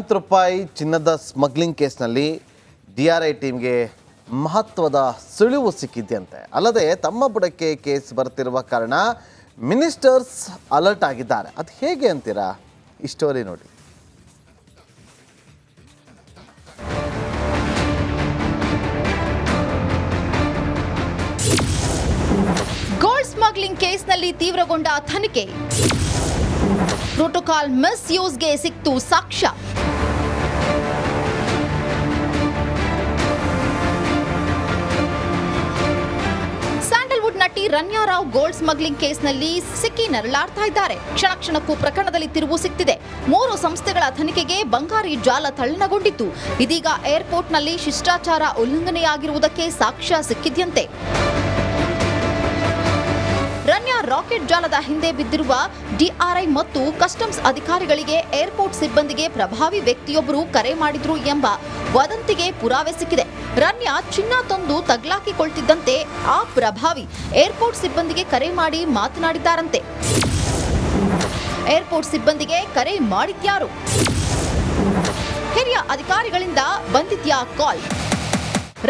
ಕೋಟ್ಯಾಂತರ ರೂಪಾಯಿ ಚಿನ್ನದ ಸ್ಮಗ್ಲಿಂಗ್ ಕೇಸ್ನಲ್ಲಿ DRI ಟೀಮ್ಗೆ ಮಹತ್ವದ ಸುಳಿವು ಸಿಕ್ಕಿದೆಯಂತೆ. ಅಲ್ಲದೆ ತಮ್ಮ ಬುಡಕ್ಕೆ ಕೇಸ್ ಬರ್ತಿರುವ ಕಾರಣ ಮಿನಿಸ್ಟರ್ಸ್ ಅಲರ್ಟ್ ಆಗಿದ್ದಾರೆ. ಅದು ಹೇಗೆ ಅಂತೀರಾ? ಈ ಸ್ಟೋರಿ ನೋಡಿ. ಗೋಲ್ಡ್ ಸ್ಮಗ್ಲಿಂಗ್ ಕೇಸ್ನಲ್ಲಿ ತೀವ್ರಗೊಂಡ ತನಿಖೆ. ಪ್ರೋಟೋಕಾಲ್ ಮಿಸ್ಯೂಸ್ಗೆ ಸಿಕ್ತು ಸಾಕ್ಷ್ಯ. ಸ್ಯಾಂಡಲ್ವುಡ್ ನಟಿ ರನ್ಯಾ ರಾವ್ ಗೋಲ್ಡ್ ಸ್ಮಗ್ಲಿಂಗ್ ಕೇಸ್ನಲ್ಲಿ ಸಿಕ್ಕಿ ನರಳಾಡ್ತಾ ಇದ್ದಾರೆ. ಕ್ಷಣ ಕ್ಷಣಕ್ಕೂ ಪ್ರಕರಣದಲ್ಲಿ ತಿರುವು ಸಿಕ್ತಿದೆ. 3 ಸಂಸ್ಥೆಗಳ ತನಿಖೆಗೆ ಬಂಗಾರಿ ಜಾಲ ತಲ್ಲಣಗೊಂಡಿತ್ತು. ಇದೀಗ ಏರ್ಪೋರ್ಟ್ನಲ್ಲಿ ಶಿಷ್ಟಾಚಾರ ಉಲ್ಲಂಘನೆಯಾಗಿರುವುದಕ್ಕೆ ಸಾಕ್ಷ್ಯ ಸಿಕ್ಕಿದ್ಯಂತೆ. ರನ್ಯಾ ರಾಕೆಟ್ ಜಾಲದ ಹಿಂದೆ ಬಿದ್ದಿರುವ DRI ಮತ್ತು ಕಸ್ಟಮ್ಸ್ ಅಧಿಕಾರಿಗಳಿಗೆ ಏರ್ಪೋರ್ಟ್ ಸಿಬ್ಬಂದಿಗೆ ಪ್ರಭಾವಿ ವ್ಯಕ್ತಿಯೊಬ್ಬರು ಕರೆ ಮಾಡಿದ್ರು ಎಂಬ ವದಂತಿಗೆ ಪುರಾವೆ ಸಿಕ್ಕಿದೆ. ರನ್ಯಾ ಚಿನ್ನ ತಂದು ತಗ್ಲಾಕಿಕೊಳ್ತಿದ್ದಂತೆ ಆ ಪ್ರಭಾವಿ ಏರ್ಪೋರ್ಟ್ ಸಿಬ್ಬಂದಿಗೆ ಕರೆ ಮಾಡಿ ಮಾತನಾಡಿದ್ದಾರಂತೆ. ಏರ್ಪೋರ್ಟ್ ಸಿಬ್ಬಂದಿಗೆ ಕರೆ ಮಾಡಿದ್ಯಾರು? ಹಿರಿಯ ಅಧಿಕಾರಿಗಳಿಂದ ಬಂದಿದ್ಯಾ ಕಾಲ್?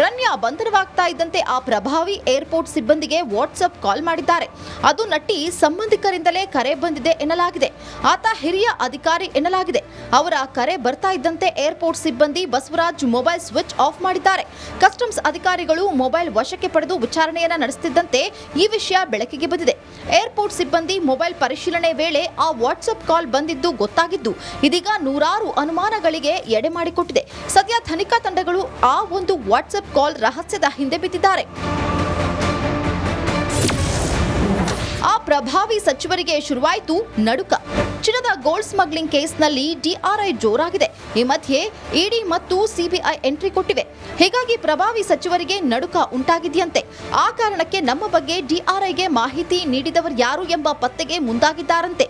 ರನ್ಯಾ ಬಂಧನವಾಗ್ತಾ ಇದ್ದಂತೆ ಆ ಪ್ರಭಾವಿ ಏರ್ಪೋರ್ಟ್ ಸಿಬ್ಬಂದಿಗೆ ವಾಟ್ಸ್ಆಪ್ ಕಾಲ್ ಮಾಡಿದ್ದಾರೆ. ಅದು ನಟಿ ಸಂಬಂಧಿಕರಿಂದಲೇ ಕರೆ ಬಂದಿದೆ ಎನ್ನಲಾಗಿದೆ. ಆತ ಹಿರಿಯ ಅಧಿಕಾರಿ ಎನ್ನಲಾಗಿದೆ. ಅವರ ಕರೆ ಬರ್ತಾ ಇದ್ದಂತೆ ಏರ್ಪೋರ್ಟ್ ಸಿಬ್ಬಂದಿ ಬಸವರಾಜ್ ಮೊಬೈಲ್ ಸ್ವಿಚ್ ಆಫ್ ಮಾಡಿದ್ದಾರೆ. ಕಸ್ಟಮ್ಸ್ ಅಧಿಕಾರಿಗಳು ಮೊಬೈಲ್ ವಶಕ್ಕೆ ಪಡೆದು ವಿಚಾರಣೆಯನ್ನ ನಡೆಸುತ್ತಿದ್ದಂತೆ ಈ ವಿಷಯ ಬೆಳಕಿಗೆ ಬಂದಿದೆ. ಏರ್ಪೋರ್ಟ್ ಸಿಬ್ಬಂದಿ ಮೊಬೈಲ್ ಪರಿಶೀಲನೆ ವೇಳೆ ಆ ವಾಟ್ಸ್ಆಪ್ ಕಾಲ್ ಬಂದಿದ್ದು ಗೊತ್ತಾಗಿದ್ದು ಇದೀಗ ನೂರಾರು ಅನುಮಾನಗಳಿಗೆ ಎಡೆ ಮಾಡಿಕೊಟ್ಟಿದೆ. ಸದ್ಯ ತನಿಖಾ ತಂಡಗಳು ಆ ಒಂದು ವಾಟ್ಸ್ಆಪ್ ಕಾಲ್ ರಹಸ್ಯದ ಹಿಂದೆ ಬಿದ್ದಿದ್ದಾರೆ. ಆ ಪ್ರಭಾವಿ ಸಚಿವರಿಗೆ ಶುರುವಾಯಿತು ನಡುಕ. ಚಿನ್ನದ ಗೋಲ್ಡ್ ಸ್ಮಗ್ಲಿಂಗ್ ಕೇಸ್ನಲ್ಲಿ DRI ಜೋರಾಗಿದೆ. ಈ ಮಧ್ಯೆ ಇಡಿ ಮತ್ತು CBI ಎಂಟ್ರಿ ಕೊಟ್ಟಿವೆ. ಹೀಗಾಗಿ ಪ್ರಭಾವಿ ಸಚಿವರಿಗೆ ನಡುಕ ಉಂಟಾಗಿದೆಯಂತೆ. ಆ ಕಾರಣಕ್ಕೆ ನಮ್ಮ ಬಗ್ಗೆ DRIಗೆ ಮಾಹಿತಿ ನೀಡಿದವರು ಯಾರು ಎಂಬ ಪತ್ತೆಗೆ ಮುಂದಾಗಿದ್ದಾರಂತೆ.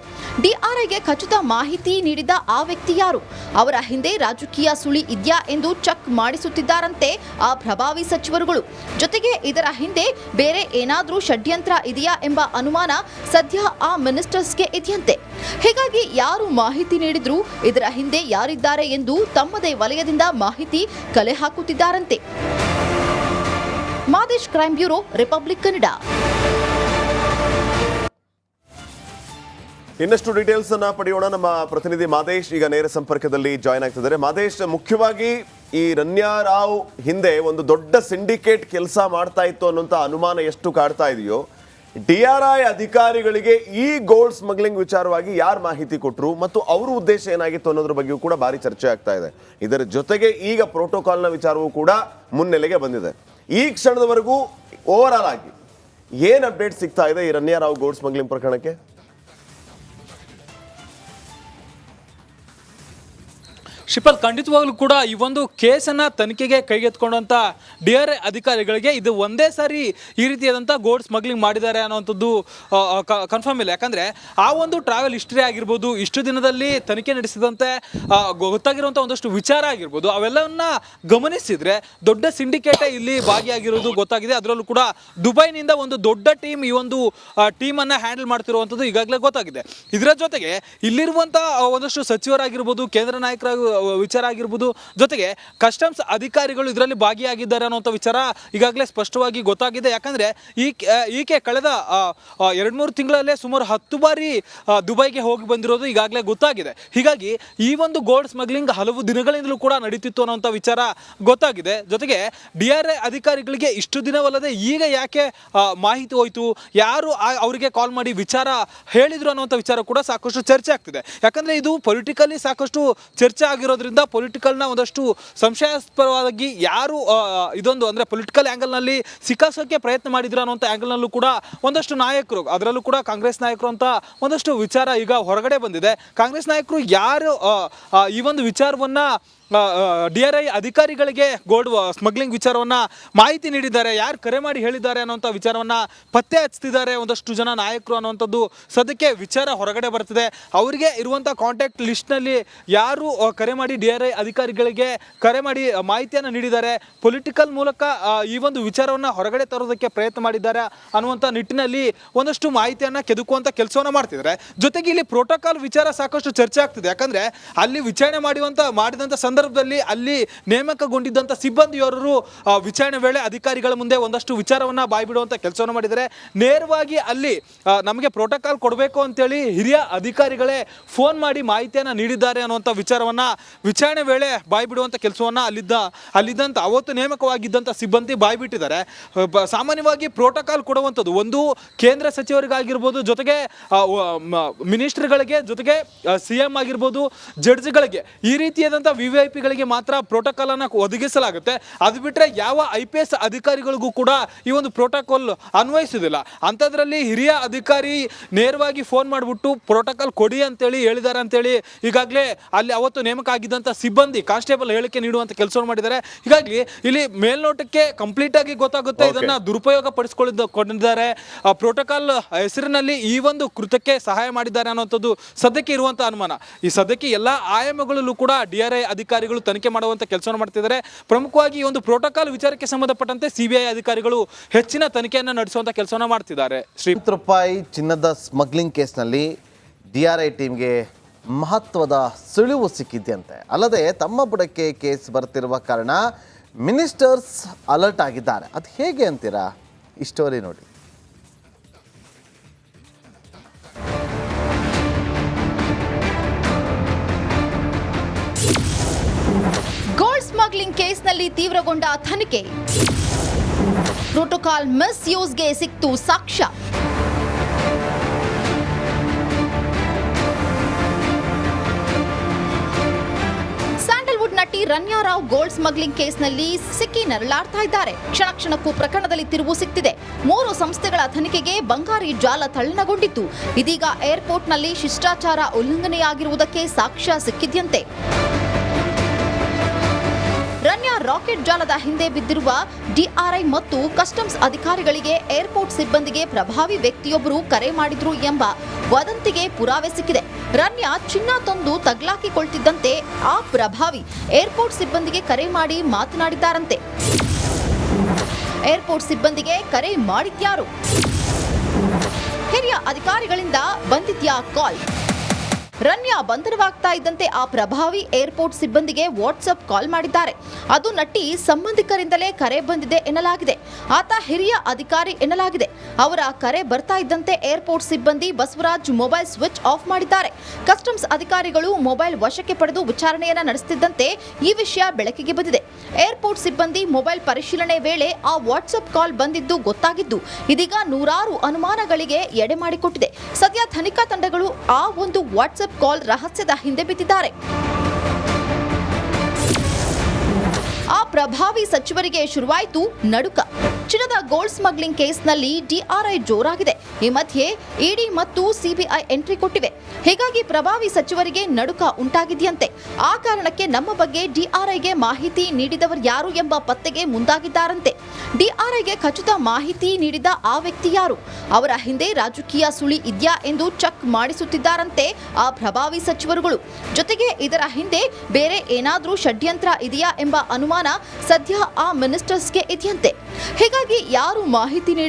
DRIಗೆ ಖಚಿತ ಮಾಹಿತಿ ನೀಡಿದ ಆ ವ್ಯಕ್ತಿ ಯಾರು? ಅವರ ಹಿಂದೆ ರಾಜಕೀಯ ಸುಳಿ ಇದೆಯಾ ಎಂದು ಚೆಕ್ ಮಾಡಿಸುತ್ತಿದ್ದಾರಂತೆ ಆ ಪ್ರಭಾವಿ ಸಚಿವರುಗಳು. ಜೊತೆಗೆ ಇದರ ಹಿಂದೆ ಬೇರೆ ಏನಾದರೂ ಷಡ್ಯಂತ್ರ ಇದೆಯಾ ಎಂಬ ಅನುಮಾನ ಸದ್ಯ ಆ ಮಿನಿಸ್ಟರ್ಸ್ಗೆ ಇದೆಯಂತೆ. ಹೀಗಾಗಿ ಯಾರು ಮಾಹಿತಿ ನೀಡಿದ್ರು, ಇದರ ಹಿಂದೆ ಯಾರಿದ್ದಾರೆ ಎಂದು ತಮ್ಮದೇ ವಲಯದಿಂದ ಮಾಹಿತಿ ಕಲೆ ಹಾಕುತ್ತಿದ್ದಾರಂತೆ. Madesh, crime bureau, Republic Kannada. ಇನ್ನಷ್ಟು ಡೀಟೇಲ್ಸ್ ಅನ್ನ ಪಡೆಯೋಣ. ನಮ್ಮ ಪ್ರತಿನಿಧಿ ಮಾದೇಶ್ ಈಗ ನೇರ ಸಂಪರ್ಕದಲ್ಲಿ ಜಾಯ್ನ್ ಆಗ್ತಿದ್ದಾರೆ. ಮಾದೇಶ್, ಮುಖ್ಯವಾಗಿ ಈ ರನ್ಯಾ ರಾವ್ ಹಿಂದೆ ಒಂದು ದೊಡ್ಡ ಸಿಂಡಿಕೇಟ್ ಕೆಲಸ ಮಾಡ್ತಾ ಇತ್ತು ಅನ್ನುವಂತ ಅನುಮಾನ ಎಷ್ಟು ಕಾಡ್ತಾ ಇದೆಯೋ, DRI ಅಧಿಕಾರಿಗಳಿಗೆ ಈ ಗೋಲ್ಡ್ ಸ್ಮಗ್ಲಿಂಗ್ ವಿಚಾರವಾಗಿ ಯಾರು ಮಾಹಿತಿ ಕೊಟ್ಟರು ಮತ್ತು ಅವರ ಉದ್ದೇಶ ಏನಾಗಿತ್ತು ಅನ್ನೋದ್ರ ಬಗ್ಗೆಯೂ ಕೂಡ ಭಾರಿ ಚರ್ಚೆ ಆಗ್ತಾ ಇದೆ. ಇದರ ಜೊತೆಗೆ ಈಗ ಪ್ರೋಟೋಕಾಲ್ನ ವಿಚಾರವೂ ಕೂಡ ಮುನ್ನೆಲೆಗೆ ಬಂದಿದೆ. ಈ ಕ್ಷಣದವರೆಗೂ ಓವರ್ ಆಲ್ ಆಗಿ ಏನ್ ಅಪ್ಡೇಟ್ ಸಿಗ್ತಾ ಇದೆ ಈ ರನ್ಯಾ ರಾವ್ ಗೋಲ್ಡ್ ಸ್ಮಗ್ಲಿಂಗ್ ಪ್ರಕರಣಕ್ಕೆ? ಶಿಪಲ್, ಖಂಡಿತವಾಗ್ಲೂ ಕೂಡ ಈ ಒಂದು ಕೇಸನ್ನ ತನಿಖೆಗೆ ಕೈಗೆತ್ಕೊಂಡಂತ DRI ಅಧಿಕಾರಿಗಳಿಗೆ ಇದು ಒಂದೇ ಸಾರಿ ಈ ರೀತಿಯಾದಂಥ ಗೋಲ್ಡ್ ಸ್ಮಗ್ಲಿಂಗ್ ಮಾಡಿದ್ದಾರೆ ಅನ್ನೋವಂಥದ್ದು ಕನ್ಫರ್ಮ್ ಇಲ್ಲ. ಯಾಕಂದ್ರೆ ಆ ಒಂದು ಟ್ರಾವೆಲ್ ಹಿಸ್ಟ್ರಿ ಆಗಿರ್ಬೋದು, ಇಷ್ಟು ದಿನದಲ್ಲಿ ತನಿಖೆ ನಡೆಸಿದಂತೆ ಗೊತ್ತಾಗಿರುವಂಥ ಒಂದಷ್ಟು ವಿಚಾರ ಆಗಿರ್ಬೋದು, ಅವೆಲ್ಲವನ್ನ ಗಮನಿಸಿದ್ರೆ ದೊಡ್ಡ ಸಿಂಡಿಕೇಟೇ ಇಲ್ಲಿ ಭಾಗಿಯಾಗಿರೋದು ಗೊತ್ತಾಗಿದೆ. ಅದರಲ್ಲೂ ಕೂಡ ದುಬೈನಿಂದ ಒಂದು ದೊಡ್ಡ ಟೀಮ್ ಈ ಒಂದು ಟೀಮನ್ನು ಹ್ಯಾಂಡಲ್ ಮಾಡ್ತಿರುವಂಥದ್ದು ಈಗಾಗಲೇ ಗೊತ್ತಾಗಿದೆ. ಇದರ ಜೊತೆಗೆ ಇಲ್ಲಿರುವಂಥ ಒಂದಷ್ಟು ಸಚಿವರಾಗಿರ್ಬೋದು, ಕೇಂದ್ರ ನಾಯಕರ ವಿಚಾರ ಆಗಿರ್ಬೋದು, ಜೊತೆಗೆ ಕಸ್ಟಮ್ಸ್ ಅಧಿಕಾರಿಗಳು ಇದರಲ್ಲಿ ಭಾಗಿಯಾಗಿದ್ದಾರೆ ಅನ್ನುವಂಥ ವಿಚಾರ ಈಗಾಗಲೇ ಸ್ಪಷ್ಟವಾಗಿ ಗೊತ್ತಾಗಿದೆ. ಯಾಕಂದ್ರೆ ಈಕೆ ಕಳೆದ 2-3 ತಿಂಗಳಲ್ಲೇ ಸುಮಾರು 10 ಬಾರಿ ದುಬೈಗೆ ಹೋಗಿ ಬಂದಿರೋದು ಈಗಾಗಲೇ ಗೊತ್ತಾಗಿದೆ. ಹೀಗಾಗಿ ಈ ಒಂದು ಗೋಲ್ಡ್ ಸ್ಮಗ್ಲಿಂಗ್ ಹಲವು ದಿನಗಳಿಂದಲೂ ಕೂಡ ನಡೀತಿತ್ತು ಅನ್ನೋಂಥ ವಿಚಾರ ಗೊತ್ತಾಗಿದೆ. ಜೊತೆಗೆ DRI ಅಧಿಕಾರಿಗಳಿಗೆ ಇಷ್ಟು ದಿನವಲ್ಲದೆ ಈಗ ಯಾಕೆ ಮಾಹಿತಿ ಹೋಯ್ತು, ಯಾರು ಅವರಿಗೆ ಕಾಲ್ ಮಾಡಿ ವಿಚಾರ ಹೇಳಿದ್ರು ಅನ್ನುವಂಥ ವಿಚಾರ ಕೂಡ ಸಾಕಷ್ಟು ಚರ್ಚೆ ಆಗ್ತಿದೆ. ಯಾಕಂದ್ರೆ ಇದು ಪೊಲಿಟಿಕಲಿ ಸಾಕಷ್ಟು ಚರ್ಚೆ ಆಗಿರೋದ್ರಿಂದ ಪೊಲಿಟಿಕಲ್ನ ಒಂದಷ್ಟು ಸಂಶಯಾಸ್ಪದವಾಗಿ ಯಾರು ಇದೊಂದು ಅಂದರೆ ಪೊಲಿಟಿಕಲ್ ಆ್ಯಂಗಲ್ನಲ್ಲಿ ಸಿಕ್ಕಾಸೋಕ್ಕೆ ಪ್ರಯತ್ನ ಮಾಡಿದ್ರು ಅನ್ನೋಂಥ ಆ್ಯಂಗಲ್ನಲ್ಲೂ ಕೂಡ ಒಂದಷ್ಟು ನಾಯಕರು, ಅದರಲ್ಲೂ ಕೂಡ ಕಾಂಗ್ರೆಸ್ ನಾಯಕರು ಅಂತ ಒಂದಷ್ಟು ವಿಚಾರ ಈಗ ಹೊರಗಡೆ ಬಂದಿದೆ. ಕಾಂಗ್ರೆಸ್ ನಾಯಕರು ಯಾರು ಈ ಒಂದು ವಿಚಾರವನ್ನು DRI ಅಧಿಕಾರಿಗಳಿಗೆ ಗೋಲ್ಡ್ ಸ್ಮಗ್ಲಿಂಗ್ ವಿಚಾರವನ್ನ ಮಾಹಿತಿ ನೀಡಿದ್ದಾರೆ, ಯಾರು ಕರೆ ಮಾಡಿ ಹೇಳಿದ್ದಾರೆ ಅನ್ನೋಂಥ ವಿಚಾರವನ್ನ ಪತ್ತೆ ಹಚ್ತಿದ್ದಾರೆ ಒಂದಷ್ಟು ಜನ ನಾಯಕರು ಅನ್ನುವಂಥದ್ದು ಸದ್ಯಕ್ಕೆ ವಿಚಾರ ಹೊರಗಡೆ ಬರ್ತಿದೆ. ಅವರಿಗೆ ಇರುವಂಥ ಕಾಂಟ್ಯಾಕ್ಟ್ ಲಿಸ್ಟ್ನಲ್ಲಿ ಯಾರು ಕರೆ ಮಾಡಿ DRI ಅಧಿಕಾರಿಗಳಿಗೆ ಕರೆ ಮಾಡಿ ಮಾಹಿತಿಯನ್ನು ನೀಡಿದ್ದಾರೆ, ಪೊಲಿಟಿಕಲ್ ಮೂಲಕ ಈ ಒಂದು ವಿಚಾರವನ್ನು ಹೊರಗಡೆ ತರೋದಕ್ಕೆ ಪ್ರಯತ್ನ ಮಾಡಿದ್ದಾರೆ ಅನ್ನುವಂಥ ನಿಟ್ಟಿನಲ್ಲಿ ಒಂದಷ್ಟು ಮಾಹಿತಿಯನ್ನು ಕೆದಕುವಂಥ ಕೆಲಸವನ್ನು ಮಾಡ್ತಿದ್ದಾರೆ. ಜೊತೆಗೆ ಇಲ್ಲಿ ಪ್ರೋಟೋಕಾಲ್ ವಿಚಾರ ಸಾಕಷ್ಟು ಚರ್ಚೆ ಆಗ್ತಿದೆ. ಯಾಕಂದರೆ ಅಲ್ಲಿ ವಿಚಾರಣೆ ಮಾಡಿದಂಥ ಸಂದರ್ಭದಲ್ಲಿ ಅಲ್ಲಿ ನೇಮಕಗೊಂಡಿದ್ದಂಥ ಸಿಬ್ಬಂದಿಯವರು ವಿಚಾರಣೆ ವೇಳೆ ಅಧಿಕಾರಿಗಳ ಮುಂದೆ ಒಂದಷ್ಟು ವಿಚಾರವನ್ನು ಬಾಯ್ಬಿಡುವಂಥ ಕೆಲಸವನ್ನು ಮಾಡಿದ್ದಾರೆ. ನೇರವಾಗಿ ಅಲ್ಲಿ ನಮಗೆ ಪ್ರೋಟೋಕಾಲ್ ಕೊಡಬೇಕು ಅಂತೇಳಿ ಹಿರಿಯ ಅಧಿಕಾರಿಗಳೇ ಫೋನ್ ಮಾಡಿ ಮಾಹಿತಿಯನ್ನು ನೀಡಿದ್ದಾರೆ ಅನ್ನುವಂಥ ವಿಚಾರವನ್ನು ವಿಚಾರಣೆ ವೇಳೆ ಬಾಯ್ಬಿಡುವಂಥ ಕೆಲಸವನ್ನು ಅಲ್ಲಿದ್ದಂಥ ಅವತ್ತು ನೇಮಕವಾಗಿದ್ದಂಥ ಸಿಬ್ಬಂದಿ ಬಾಯ್ಬಿಟ್ಟಿದ್ದಾರೆ. ಸಾಮಾನ್ಯವಾಗಿ ಪ್ರೋಟೋಕಾಲ್ ಕೊಡುವಂಥದ್ದು ಒಂದು ಕೇಂದ್ರ ಸಚಿವರಿಗಾಗಿರ್ಬೋದು, ಜೊತೆಗೆ ಮಿನಿಸ್ಟರ್ಗಳಿಗೆ, ಜೊತೆಗೆ CM ಆಗಿರ್ಬೋದು, ಜಡ್ಜ್ಗಳಿಗೆ, ಈ ರೀತಿಯಾದಂಥ VVIPಗಳಿಗೆ ಮಾತ್ರ ಪ್ರೋಟೋಕಾಲನ್ನು ಒದಗಿಸಲಾಗುತ್ತೆ. ಅದು ಬಿಟ್ಟರೆ ಯಾವ IPS ಅಧಿಕಾರಿಗಳಿಗೂ ಕೂಡ ಈ ಒಂದು ಪ್ರೋಟೋಕಾಲ್ ಅನ್ವಯಿಸೋದಿಲ್ಲ. ಅಂಥದ್ರಲ್ಲಿ ಹಿರಿಯ ಅಧಿಕಾರಿ ನೇರವಾಗಿ ಫೋನ್ ಮಾಡಿಬಿಟ್ಟು ಪ್ರೋಟೋಕಾಲ್ ಕೊಡಿ ಅಂತೇಳಿ ಹೇಳಿದ್ದಾರೆ ಅಂತೇಳಿ ಈಗಾಗಲೇ ಅಲ್ಲಿ ಅವತ್ತು ನೇಮಕ ಆಗಿದ್ದಂಥ ಸಿಬ್ಬಂದಿ ಕಾನ್ಸ್ಟೇಬಲ್ ಹೇಳಿಕೆ ನೀಡುವಂಥ ಕೆಲಸವನ್ನು ಮಾಡಿದ್ದಾರೆ. ಹೀಗಾಗಿ ಇಲ್ಲಿ ಮೇಲ್ನೋಟಕ್ಕೆ ಕಂಪ್ಲೀಟ್ ಆಗಿ ಗೊತ್ತಾಗುತ್ತೆ ಇದನ್ನ ದುರುಪಯೋಗ ಪಡಿಸಿಕೊಂಡಿದ್ದಾರೆ, ಪ್ರೋಟೋಕಾಲ್ ಹೆಸರಿನಲ್ಲಿ ಈ ಒಂದು ಕೃತ್ಯಕ್ಕೆ ಸಹಾಯ ಮಾಡಿದ್ದಾರೆ ಅನ್ನುವಂಥದ್ದು ಸದ್ಯಕ್ಕೆ ಇರುವಂಥ ಅನುಮಾನ. ಈ ಸದ್ಯಕ್ಕೆ ಎಲ್ಲ ಆಯಾಮಗಳಲ್ಲೂ ಕೂಡ DRI ಅಧಿಕಾರಿಗಳು ತನಿಖೆ ಮಾಡುವಂಥ ಕೆಲಸವನ್ನು ಮಾಡ್ತಿದ್ದಾರೆ. ಪ್ರಮುಖವಾಗಿ ಈ ಒಂದು ಪ್ರೋಟೋಕಾಲ್ ವಿಚಾರಕ್ಕೆ ಸಂಬಂಧಪಟ್ಟಂತೆ CBI ಅಧಿಕಾರಿಗಳು ಹೆಚ್ಚಿನ ತನಿಖೆಯನ್ನು ನಡೆಸುವಂಥ ಕೆಲಸವನ್ನು ಮಾಡ್ತಿದ್ದಾರೆ. ₹1 ಚಿನ್ನದ ಸ್ಮಗ್ಲಿಂಗ್ ಕೇಸ್ನಲ್ಲಿ DRI ಟೀಮ್ಗೆ ಮಹತ್ವದ ಸುಳಿವು ಸಿಕ್ಕಿದೆಯಂತೆ. ಅಲ್ಲದೆ ತಮ್ಮ ಬುಡಕ್ಕೆ ಕೇಸ್ ಬರ್ತಿರುವ ಕಾರಣ ಮಿನಿಸ್ಟರ್ಸ್ ಅಲರ್ಟ್ ಆಗಿದ್ದಾರೆ. ಅದು ಹೇಗೆ ಅಂತೀರಾ? ಈ ಸ್ಟೋರಿ ನೋಡಿ. ಗೋಲ್ಡ್ ಸ್ಮಗ್ಲಿಂಗ್ ಕೇಸ್ನಲ್ಲಿ ತೀವ್ರಗೊಂಡ ತನಿಖೆ, ಪ್ರೋಟೋಕಾಲ್ ಮಿಸ್ಯೂಸ್ಗೆ ಸಿಕ್ತು ಸಾಕ್ಷ್ಯ. ನಟಿ ರನ್ಯಾ ರಾವ್ ಗೋಲ್ಡ್ ಸ್ಮಗ್ಲಿಂಗ್ ಕೇಸ್ನಲ್ಲಿ ಸಿಕ್ಕಿ ನರಳಾಡ್ತಾ ಇದ್ದಾರೆ. ಕ್ಷಣ ಕ್ಷಣಕ್ಕೂ ಪ್ರಕರಣದಲ್ಲಿ ತಿರುವು ಸಿಕ್ತಿದೆ. 3 ಸಂಸ್ಥೆಗಳ ತನಿಖೆಗೆ ಬಂಗಾರಿ ಜಾಲ ತಲ್ಲಣಗೊಂಡಿತ್ತು. ಇದೀಗ ಏರ್ಪೋರ್ಟ್ನಲ್ಲಿ ಶಿಷ್ಟಾಚಾರ ಉಲ್ಲಂಘನೆಯಾಗಿರುವುದಕ್ಕೆ ಸಾಕ್ಷ್ಯ ಸಿಕ್ಕಿದ್ಯಂತೆ. ರನ್ಯಾ ರಾಕೆಟ್ ಜಾಲದ ಹಿಂದೆ ಬಿದ್ದಿರುವ DRI ಮತ್ತು ಕಸ್ಟಮ್ಸ್ ಅಧಿಕಾರಿಗಳಿಗೆ ಏರ್ಪೋರ್ಟ್ ಸಿಬ್ಬಂದಿಗೆ ಪ್ರಭಾವಿ ವ್ಯಕ್ತಿಯೊಬ್ಬರು ಕರೆ ಮಾಡಿದ್ರು ಎಂಬ ವದಂತಿಗೆ ಪುರಾವೆ ಸಿಕ್ಕಿದೆ. ರನ್ಯಾ ಚಿನ್ನ ತಂದು ತಗ್ಲಾಕಿಕೊಳ್ತಿದ್ದಂತೆ ಆ ಪ್ರಭಾವಿ ಏರ್ಪೋರ್ಟ್ ಸಿಬ್ಬಂದಿಗೆ ಕರೆ ಮಾಡಿ ಮಾತನಾಡಿದ್ದಾರಂತೆ. ಏರ್ಪೋರ್ಟ್ ಸಿಬ್ಬಂದಿಗೆ ಕರೆ ಮಾಡಿದ್ಯಾರು? ಹಿರಿಯ ಅಧಿಕಾರಿಗಳಿಂದ ಬಂದಿದ್ಯಾ ಕಾಲ್? ರನ್ಯಾ ಬಂಧನವಾಗ್ತಾ ಇದ್ದಂತೆ ಆ ಪ್ರಭಾವಿ ಏರ್ಪೋರ್ಟ್ ಸಿಬ್ಬಂದಿಗೆ ವಾಟ್ಸ್ಆಪ್ ಕಾಲ್ ಮಾಡಿದ್ದಾರೆ. ಅದು ನಟಿ ಸಂಬಂಧಿಕರಿಂದಲೇ ಕರೆ ಬಂದಿದೆ ಎನ್ನಲಾಗಿದೆ. ಆತ ಹಿರಿಯ ಅಧಿಕಾರಿ ಎನ್ನಲಾಗಿದೆ. ಅವರ ಕರೆ ಬರ್ತಾ ಇದ್ದಂತೆ ಏರ್ಪೋರ್ಟ್ ಸಿಬ್ಬಂದಿ ಬಸವರಾಜ್ ಮೊಬೈಲ್ ಸ್ವಿಚ್ ಆಫ್ ಮಾಡಿದ್ದಾರೆ. ಕಸ್ಟಮ್ಸ್ ಅಧಿಕಾರಿಗಳು ಮೊಬೈಲ್ ವಶಕ್ಕೆ ಪಡೆದು ವಿಚಾರಣೆಯನ್ನ ನಡೆಸುತ್ತಿದ್ದಂತೆ ಈ ವಿಷಯ ಬೆಳಕಿಗೆ ಬಂದಿದೆ. ಏರ್ಪೋರ್ಟ್ ಸಿಬ್ಬಂದಿ ಮೊಬೈಲ್ ಪರಿಶೀಲನೆ ವೇಳೆ ಆ ವಾಟ್ಸ್ಆಪ್ ಕಾಲ್ ಬಂದಿದ್ದು ಗೊತ್ತಾಗಿದ್ದು ಇದೀಗ ನೂರಾರು ಅನುಮಾನಗಳಿಗೆ ಎಡೆ ಮಾಡಿಕೊಟ್ಟಿದೆ. ಸದ್ಯ ತನಿಖಾ ತಂಡಗಳು ಆ ಒಂದು ವಾಟ್ಸ್ಆಪ್ ಕಾಲ್ ರಹಸ್ಯದ ಹಿಂದೆ ಬಿದ್ದಿದ್ದಾರೆ. ಆ ಪ್ರಭಾವಿ ಸಚಿವರಿಗೆ ಶುರುವಾಯಿತು ನಡುಕ. ಚಿನ್ನದ ಗೋಲ್ಡ್ ಸ್ಮಗ್ಲಿಂಗ್ ಕೇಸ್ನಲ್ಲಿ DRI ಜೋರಾಗಿದೆ. ಈ ಮಧ್ಯೆ ED ಮತ್ತು CBI ಎಂಟ್ರಿ ಕೊಟ್ಟಿವೆ. ಹೀಗಾಗಿ ಪ್ರಭಾವಿ ಸಚಿವರಿಗೆ ನಡುಕ ಉಂಟಾಗಿದೆಯಂತೆ. ಆ ಕಾರಣಕ್ಕೆ ನಮ್ಮ ಬಗ್ಗೆ DRIಗೆ ಮಾಹಿತಿ ನೀಡಿದವರು ಯಾರು ಎಂಬ ಪತ್ತೆಗೆ ಮುಂದಾಗಿದ್ದಾರಂತೆ. DRIಗೆ ಖಚಿತ ಮಾಹಿತಿ ನೀಡಿದ ಆ ವ್ಯಕ್ತಿ ಯಾರು, ಅವರ ಹಿಂದೆ ರಾಜಕೀಯ ಸುಳಿ ಇದೆಯಾ ಎಂದು ಚೆಕ್ ಮಾಡಿಸುತ್ತಿದ್ದಾರಂತೆ ಆ ಪ್ರಭಾವಿ ಸಚಿವರುಗಳು. ಜೊತೆಗೆ ಇದರ ಹಿಂದೆ ಬೇರೆ ಏನಾದರೂ ಷಡ್ಯಂತ್ರ ಇದೆಯಾ ಎಂಬ ಅನುಮಾನ ಸದ್ಯ ಆ ಮಿನಿಸ್ಟರ್ಸ್ಗೆ ಇದೆಯಂತೆ. ಹೀಗಾಗಿ ಯಾರು ಮಾಹಿತಿ